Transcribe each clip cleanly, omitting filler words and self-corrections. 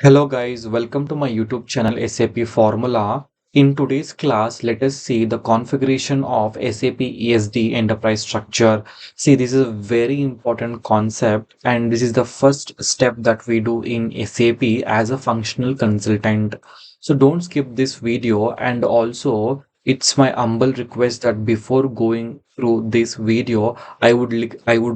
Hello guys, welcome to my YouTube channel SAP Formula. In today's class, let us see the configuration of SAP ESD enterprise structure. See, this is a very important concept and this is the first step that we do in SAP as a functional consultant. So don't skip this video, and also it's my humble request that before going through this video, I would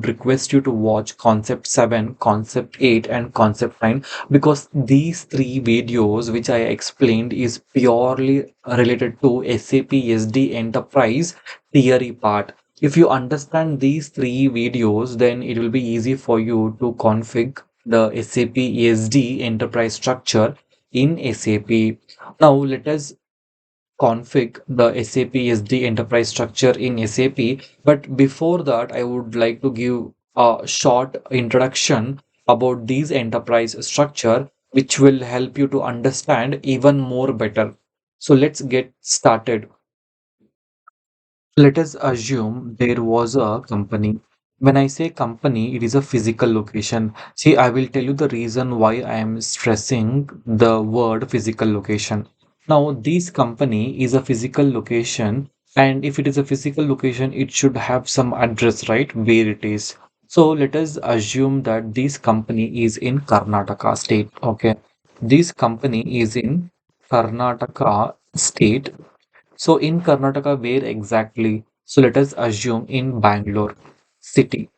request you to watch concept 7, concept 8 and concept 9, because these three videos which I explained is purely related to SAP SD Enterprise theory part. If you understand these three videos, then it will be easy for you to configure the SAP SD Enterprise structure in SAP. Now let us config the SAP SD Enterprise structure in SAP. But before that, I would like to give a short introduction about these enterprise structure, which will help you to understand even more better. So let's get started. Let us assume there was a company. When I say company, it is a physical location. See, I will tell you the reason why I am stressing the word physical location. Now, this company is a physical location, and if it is a physical location, it should have some address, right? Where it is. So let us assume that this company is in Karnataka state. Okay. This company is in Karnataka state. So in Karnataka, where exactly? So let us assume in Bangalore city.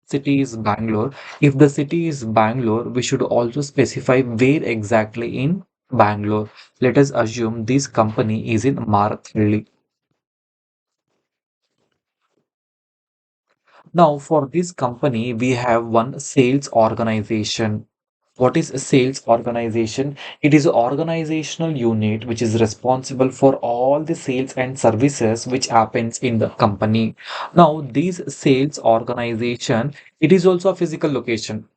City is Bangalore. If the city is Bangalore, we should also specify where exactly in Bangalore. Let us assume this company is in Marathalli. Now, for this company, we have one sales organization. What is a sales organization? It is an organizational unit which is responsible for all the sales and services which happens in the company. Now, this sales organization, it is also a physical location.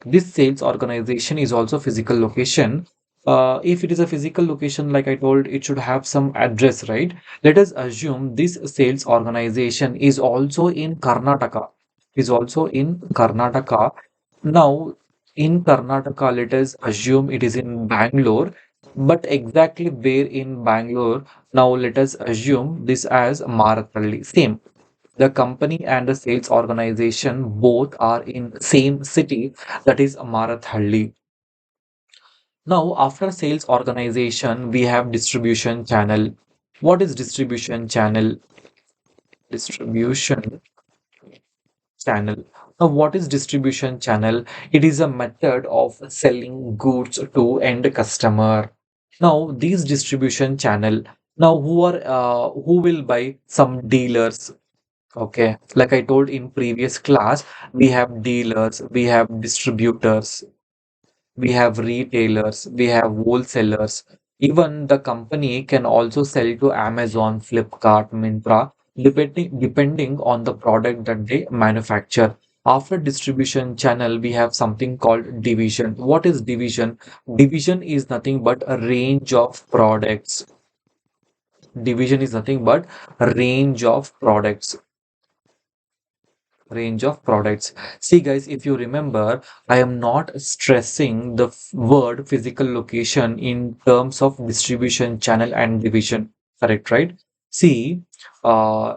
This sales organization is also physical location. If it is a physical location, like I told, it should have some address, right? Let us assume this sales organization is also in Karnataka. Is also in Karnataka. Now, in Karnataka, let us assume it is in Bangalore. But exactly where in Bangalore? Now, let us assume this as Marathalli. Same, the company and the sales organization both are in same city, that is Marathalli. Now, after sales organization, we have distribution channel. What is distribution channel? Distribution channel. Now, what is distribution channel? It is a method of selling goods to end customer. Now, these distribution channel. Now, who will buy? Some dealers. Okay, like I told in previous class, we have dealers, we have distributors, we have retailers, we have wholesalers. Even the company can also sell to Amazon, Flipkart, Myntra, depending on the product that they manufacture. After distribution channel, we have something called division. What is division? Division is nothing but a range of products. Division is nothing but a range of products. See, guys, if you remember, I am not stressing the word physical location in terms of distribution channel and division. Correct, right? See, uh,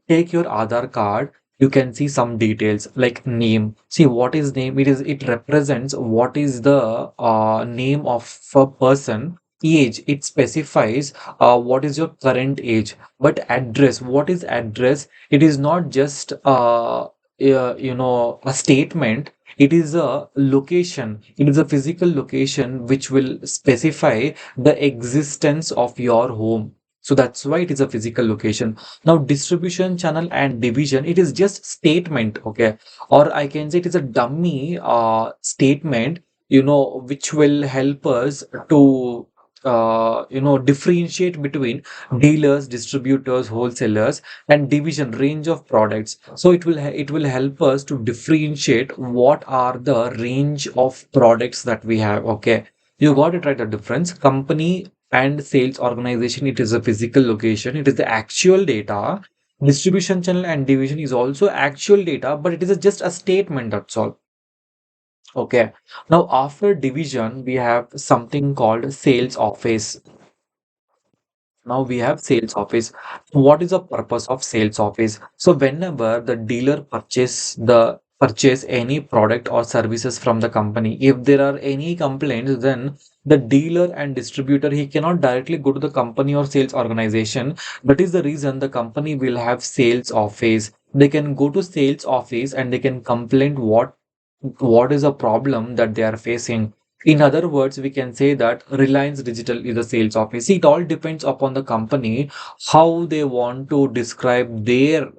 take your Aadhaar card. You can see some details like name. See, what is name? It represents what is the name of a person. Age, it specifies what is your current age. But address, what is address? It is not just a statement. It is a location. It is a physical location which will specify the existence of your home. So that's why it is a physical location. Now, distribution channel and division, it is just statement, okay? Or I can say it is a dummy statement, which will help us to differentiate between dealers, distributors, wholesalers, and division range of products. So it will help us to differentiate what are the range of products that we have. Okay, you got it right. The difference, company and sales organization, it is a physical location, it is the actual data. Distribution channel and division is also actual data, but it is just a statement, that's all. Okay. Now, after division, we have something called sales office. Now we have sales office. What is the purpose of sales office? So whenever the dealer purchase any product or services from the company, if there are any complaints, then the dealer and distributor he cannot directly go to the company or sales organization. That is the reason the company will have sales office. They can go to sales office and they can complain what is a problem that they are facing. In other words, we can say that Reliance Digital is a sales office. It all depends upon the company how they want to describe their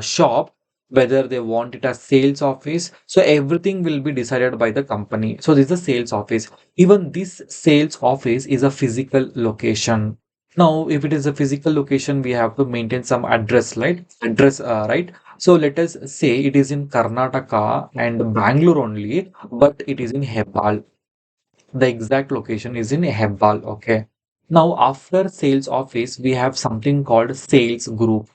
shop, whether they want it as sales office. So everything will be decided by the company. So this is a sales office. Even this sales office is a physical location. Now, if it is a physical location, we have to maintain some address, right? Right? So let us say it is in Karnataka and Bangalore only, but it is in Hebbal. The exact location is in Hebbal. Okay. Now, after sales office, we have something called sales group.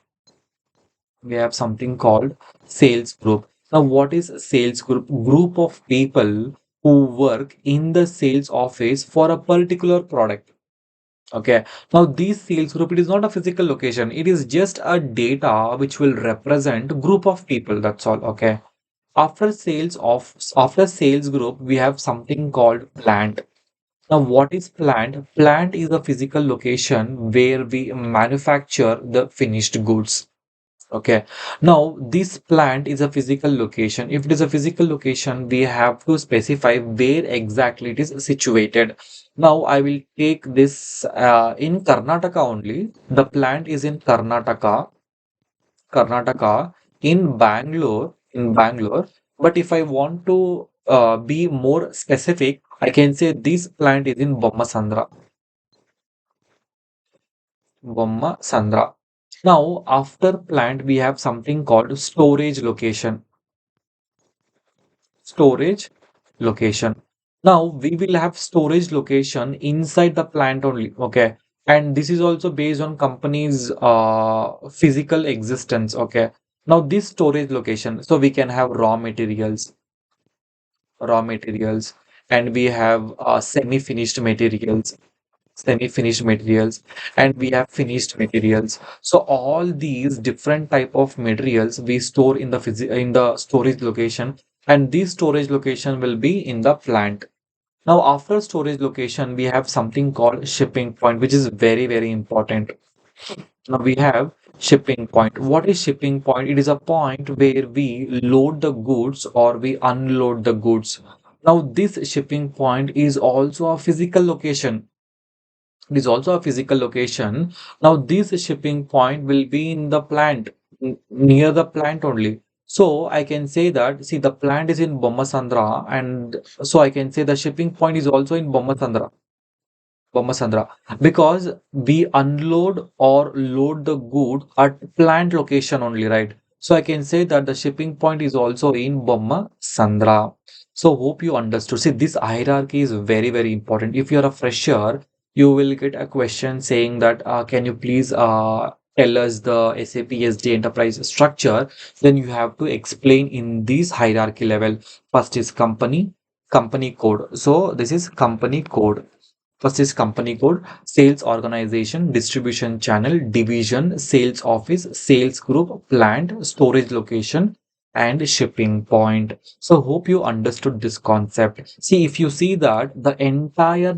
We have something called sales group. Now, what is sales group? Group of people who work in the sales office for a particular product. Okay. Now, this sales group, it is not a physical location. It is just a data which will represent group of people. That's all. Okay. After sales group, we have something called plant. Now, what is plant? Plant is a physical location where we manufacture the finished goods. Okay. Now, this plant is a physical location. If it is a physical location, we have to specify where exactly it is situated. Now, I will take this in Karnataka only. The plant is in Karnataka, in Bangalore. But if I want to be more specific, I can say this plant is in Bomma Sandra. Now, after plant, we have something called storage location. Now, we will have storage location inside the plant only. Okay. And this is also based on company's physical existence. Okay. Now, this storage location, so we can have raw materials, and we have semi-finished materials, and we have finished materials. So all these different type of materials we store in the in the storage location, and this storage location will be in the plant. Now, after storage location, we have something called shipping point, which is very, very important. Now we have shipping point. What is shipping point? It is a point where we load the goods or we unload the goods. Now, this shipping point is also a physical location. It is also a physical location. Now, this shipping point will be in the plant, near the plant only. So I can say that, see, the plant is in Bommasandra, and so I can say the shipping point is also in Bommasandra, because we unload or load the good at plant location only, right? So I can say that the shipping point is also in Bommasandra. So hope you understood. See, this hierarchy is very, very important. If you're a fresher, you will get a question saying that, can you please tell us the SAP SD enterprise structure? Then you have to explain in this hierarchy level. First is company code. So this is company code. First is company code, sales organization, distribution channel, division, sales office, sales group, plant, storage location, and shipping point. So hope you understood this concept. See, if you see that the entire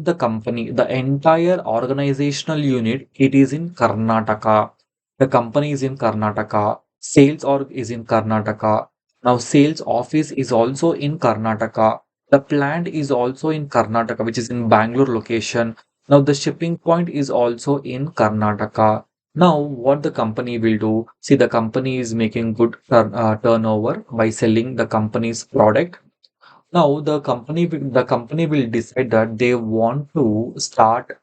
organizational unit, it is in Karnataka. The company is in Karnataka. Sales org is in Karnataka. Now, sales office is also in Karnataka. The plant is also in Karnataka, which is in Bangalore location. Now, the shipping point is also in Karnataka. Now, what the company will do? See, the company is making good turnover by selling the company's product. Now, the company will decide that they want to start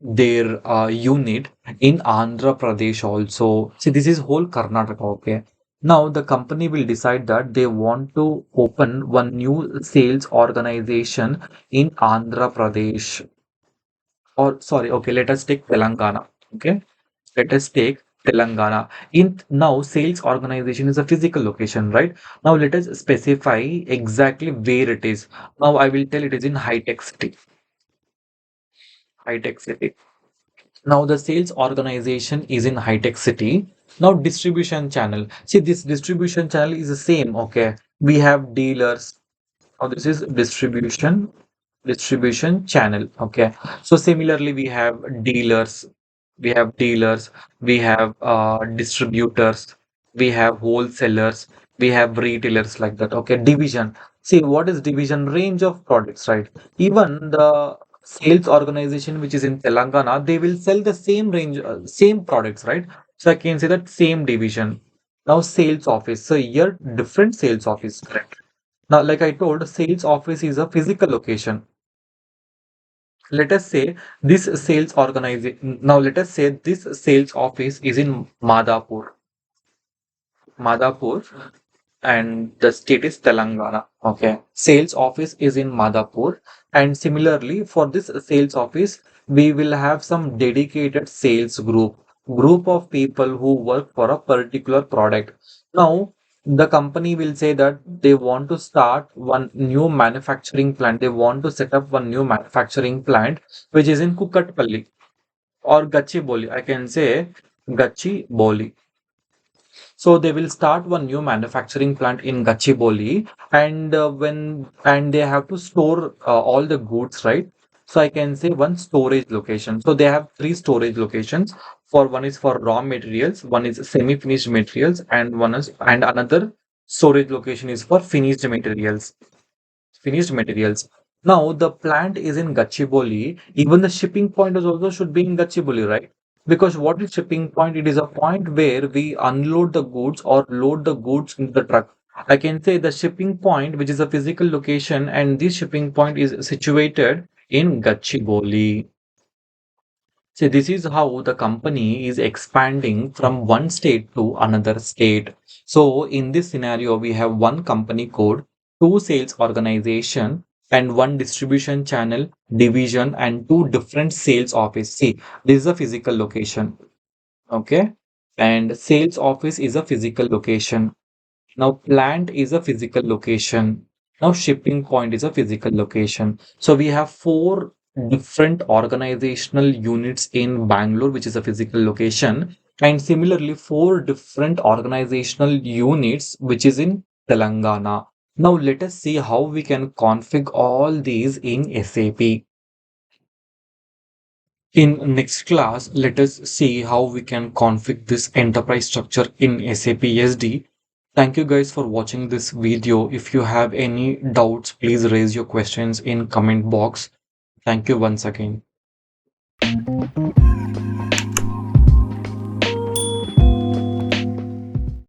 their unit in Andhra Pradesh also. See, this is whole Karnataka, okay? Now, the company will decide that they want to open one new sales organization in Andhra Pradesh. Or, sorry, okay, let us take Telangana, okay? Let us take Telangana. In now, sales organization is a physical location, right? Now let us specify exactly where it is. Now I will tell it is in high tech city. High tech city. Now the sales organization is in high tech city. Now distribution channel. See, this distribution channel is the same. Okay, we have dealers. Now this is distribution channel. Okay, so similarly we have dealers, we have distributors, we have wholesalers, we have retailers, like that. Okay, division. See, what is division? Range of products, right? Even the sales organization which is in Telangana, they will sell the same range, same products, right? So I can say that same division. Now sales office. So here different sales office, correct? Now, like I told, sales office is a physical location. Let us say this sales organization. Now, let us say this sales office is in Madhapur, and the state is Telangana. Okay. Sales office is in Madhapur. And similarly, for this sales office, we will have some dedicated sales group of people who work for a particular product. Now, the company will say that they want to start one new manufacturing plant. They want to set up one new manufacturing plant, which is in Kukatpalli or Gachibowli. I can say Gachibowli. So they will start one new manufacturing plant in Gachibowli, and they have to store all the goods, right? So I can say one storage location. So they have three storage locations. For one is for raw materials, one is semi-finished materials, and another storage location is for finished materials. Now the plant is in Gachibowli. Even the shipping point is also should be in Gachibowli, right? Because what is shipping point? It is a point where we unload the goods or load the goods in the truck. I can say the shipping point, which is a physical location, and this shipping point is situated in Gachibowli. See, this is how the company is expanding from one state to another state. So, in this scenario, we have one company code, two sales organization, and one distribution channel, division, and two different sales office. See, this is a physical location. Okay. And sales office is a physical location. Now, plant is a physical location. Now, shipping point is a physical location. So, we have four different organizational units in Bangalore, which is a physical location. And similarly, four different organizational units, which is in Telangana. Now, let us see how we can configure all these in SAP. In next class, let us see how we can configure this enterprise structure in SAP SD. Thank you guys for watching this video. If you have any doubts, please raise your questions in comment box. Thank you once again.